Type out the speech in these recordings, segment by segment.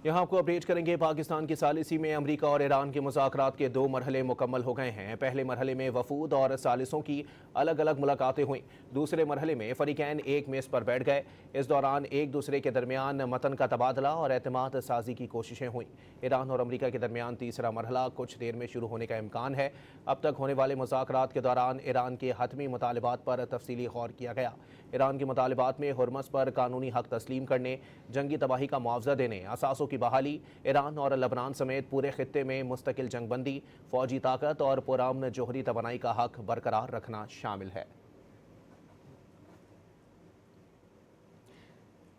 یہاں آپ کو اپڈیٹ کریں گے۔ پاکستان کی ثالثی میں امریکہ اور ایران کے مذاکرات کے 2 مرحلے مکمل ہو گئے ہیں۔ پہلے مرحلے میں وفود اور ثالثوں کی الگ الگ ملاقاتیں ہوئیں۔ دوسرے مرحلے میں فریقین ایک میز پر بیٹھ گئے۔ اس دوران ایک دوسرے کے درمیان متن کا تبادلہ اور اعتماد سازی کی کوششیں ہوئیں۔ ایران اور امریکہ کے درمیان تیسرا مرحلہ کچھ دیر میں شروع ہونے کا امکان ہے۔ اب تک ہونے والے مذاکرات کے دوران ایران کے حتمی مطالبات پر تفصیلی غور کیا گیا۔ ایران کے مطالبات میں ہرمز پر قانونی حق تسلیم کرنے، جنگی تباہی کا معاوضہ دینے، اثاثوں کی بحالی، ایران اور لبنان سمیت پورے خطے میں مستقل جنگ بندی، فوجی طاقت اور پرامن جوہری توانائی کا حق برقرار رکھنا شامل ہے۔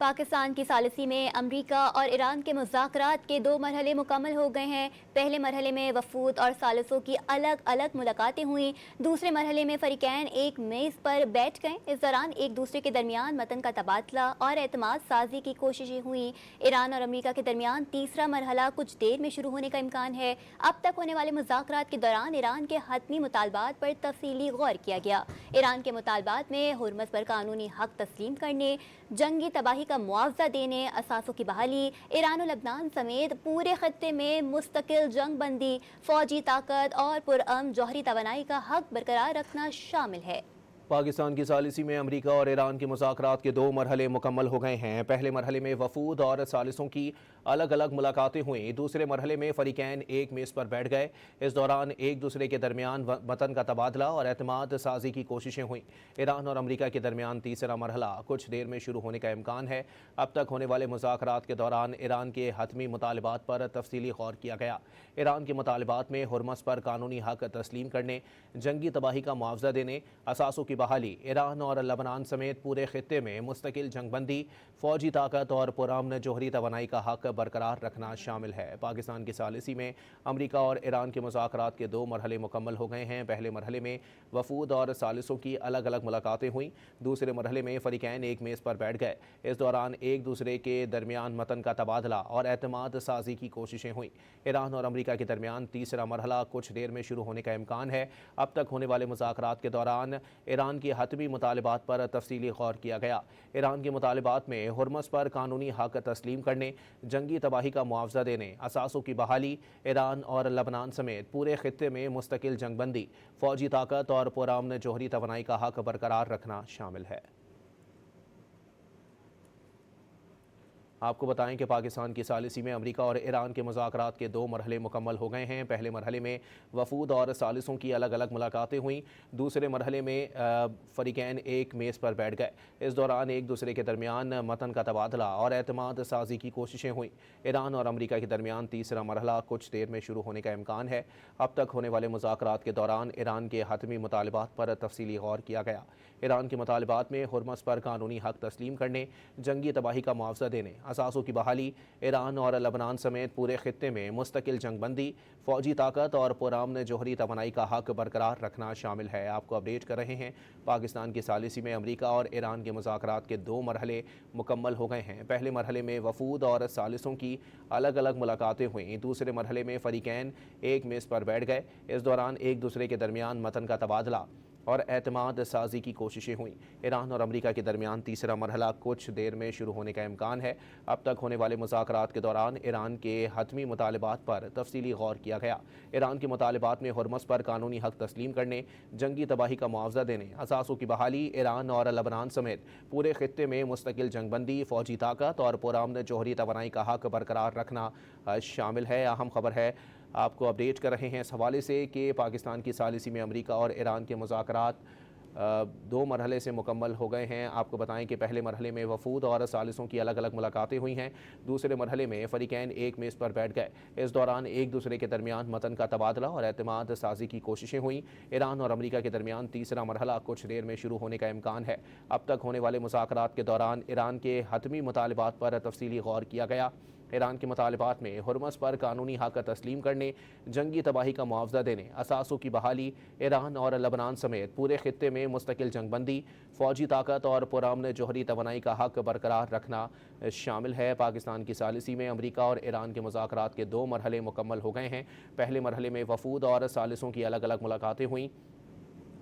پاکستان کی ثالثی میں امریکہ اور ایران کے مذاکرات کے 2 مرحلے مکمل ہو گئے ہیں۔ پہلے مرحلے میں وفود اور ثالثوں کی الگ الگ ملاقاتیں ہوئیں۔ دوسرے مرحلے میں فریقین ایک میز پر بیٹھ گئے۔ اس دوران ایک دوسرے کے درمیان متن کا تبادلہ اور اعتماد سازی کی کوششیں ہوئیں۔ ایران اور امریکہ کے درمیان تیسرا مرحلہ کچھ دیر میں شروع ہونے کا امکان ہے۔ اب تک ہونے والے مذاکرات کے دوران ایران کے حتمی مطالبات پر تفصیلی غور کیا گیا۔ ایران کے مطالبات میں ہرمز پر قانونی حق تسلیم کرنے، جنگی تباہی کا معاوضہ دینے، اثاثوں کی بحالی، ایران و لبنان سمیت پورے خطے میں مستقل جنگ بندی، فوجی طاقت اور پرامن جوہری توانائی کا حق برقرار رکھنا شامل ہے۔ پاکستان کی ثالثی میں امریکہ اور ایران کے مذاکرات کے 2 مرحلے مکمل ہو گئے ہیں۔ پہلے مرحلے میں وفود اور ثالثوں کی الگ الگ ملاقاتیں ہوئیں۔ دوسرے مرحلے میں فریقین ایک میز پر بیٹھ گئے۔ اس دوران ایک دوسرے کے درمیان متن کا تبادلہ اور اعتماد سازی کی کوششیں ہوئیں۔ ایران اور امریکہ کے درمیان تیسرا مرحلہ کچھ دیر میں شروع ہونے کا امکان ہے۔ اب تک ہونے والے مذاکرات کے دوران ایران کے حتمی مطالبات پر تفصیلی غور کیا گیا۔ ایران کے مطالبات میں ہرمز پر قانونی حق تسلیم کرنے، جنگی تباہی کا معاوضہ دینے، اثاثوں کی بحالی، ایران اور لبنان سمیت پورے خطے میں مستقل جنگ بندی، فوجی طاقت اور پرامن جوہری توانائی کا حق برقرار رکھنا شامل ہے۔ پاکستان کی ثالثی میں امریکہ اور ایران کے مذاکرات کے 2 مرحلے مکمل ہو گئے ہیں۔ پہلے مرحلے میں وفود اور ثالثوں کی الگ الگ ملاقاتیں ہوئیں۔ دوسرے مرحلے میں فریقین ایک میز پر بیٹھ گئے۔ اس دوران ایک دوسرے کے درمیان متن کا تبادلہ اور اعتماد سازی کی کوششیں ہوئیں۔ ایران اور امریکہ کے درمیان تیسرا مرحلہ کچھ دیر میں شروع ہونے کا امکان ہے۔ اب تک ہونے والے مذاکرات کے دوران ایران کے حتمی مطالبات پر تفصیلی غور کیا گیا۔ ایران کے مطالبات میں ہرمز پر قانونی حق تسلیم کرنے، جنگی تباہی کا معاوضہ دینے، اثاثوں کی بحالی، ایران اور لبنان سمیت پورے خطے میں مستقل جنگ بندی، فوجی طاقت اور پرامن جوہری توانائی کا حق برقرار رکھنا شامل ہے۔ آپ کو بتائیں کہ پاکستان کی ثالثی میں امریکہ اور ایران کے مذاکرات کے 2 مرحلے مکمل ہو گئے ہیں۔ پہلے مرحلے میں وفود اور ثالثوں کی الگ الگ ملاقاتیں ہوئیں۔ دوسرے مرحلے میں فریقین ایک میز پر بیٹھ گئے۔ اس دوران ایک دوسرے کے درمیان متن کا تبادلہ اور اعتماد سازی کی کوششیں ہوئیں۔ ایران اور امریکہ کے درمیان تیسرا مرحلہ کچھ دیر میں شروع ہونے کا امکان ہے۔ اب تک ہونے والے مذاکرات کے دوران ایران کے حتمی مطالبات پر تفصیلی غور کیا گیا۔ ایران کے مطالبات میں ہرمز پر قانونی حق تسلیم کرنے، جنگی تباہی کا معاوضہ دینے، اثاثوں کی بحالی، ایران اور لبنان سمیت پورے خطے میں مستقل جنگ بندی، فوجی طاقت اور پرامن جوہری توانائی کا حق برقرار رکھنا شامل ہے۔ آپ کو اپڈیٹ کر رہے ہیں۔ پاکستان کی ثالثی میں امریکہ اور ایران کے مذاکرات کے 2 مرحلے مکمل ہو گئے ہیں۔ پہلے مرحلے میں وفود اور ثالثوں کی الگ الگ ملاقاتیں ہوئیں۔ دوسرے مرحلے میں فریقین ایک میز پر بیٹھ گئے۔ اس دوران ایک دوسرے کے درمیان متن کا تبادلہ اور اعتماد سازی کی کوششیں ہوئیں۔ ایران اور امریکہ کے درمیان تیسرا مرحلہ کچھ دیر میں شروع ہونے کا امکان ہے۔ اب تک ہونے والے مذاکرات کے دوران ایران کے حتمی مطالبات پر تفصیلی غور کیا گیا۔ ایران کے مطالبات میں ہرمز پر قانونی حق تسلیم کرنے، جنگی تباہی کا معاوضہ دینے، اثاثوں کی بحالی، ایران اور لبنان سمیت پورے خطے میں مستقل جنگ بندی، فوجی طاقت اور پرامن جوہری توانائی کا حق برقرار رکھنا شامل ہے۔ اہم خبر ہے، آپ کو اپڈیٹ کر رہے ہیں اس حوالے سے کہ پاکستان کی ثالثی میں امریکہ اور ایران کے مذاکرات 2 مرحلے سے مکمل ہو گئے ہیں۔ آپ کو بتائیں کہ پہلے مرحلے میں وفود اور ثالثوں کی الگ الگ ملاقاتیں ہوئی ہیں۔ دوسرے مرحلے میں فریقین ایک میز پر بیٹھ گئے۔ اس دوران ایک دوسرے کے درمیان متن کا تبادلہ اور اعتماد سازی کی کوششیں ہوئیں۔ ایران اور امریکہ کے درمیان تیسرا مرحلہ کچھ دیر میں شروع ہونے کا امکان ہے۔ اب تک ہونے والے مذاکرات کے دوران ایران کے حتمی مطالبات پر تفصیلی غور کیا گیا۔ ایران کے مطالبات میں ہرمز پر قانونی حق تسلیم کرنے، جنگی تباہی کا معاوضہ دینے، اثاثوں کی بحالی، ایران اور لبنان سمیت پورے خطے میں مستقل جنگ بندی، فوجی طاقت اور پرامن جوہری توانائی کا حق برقرار رکھنا شامل ہے۔ پاکستان کی ثالثی میں امریکہ اور ایران کے مذاکرات کے 2 مرحلے مکمل ہو گئے ہیں۔ پہلے مرحلے میں وفود اور ثالثوں کی الگ الگ ملاقاتیں ہوئیں۔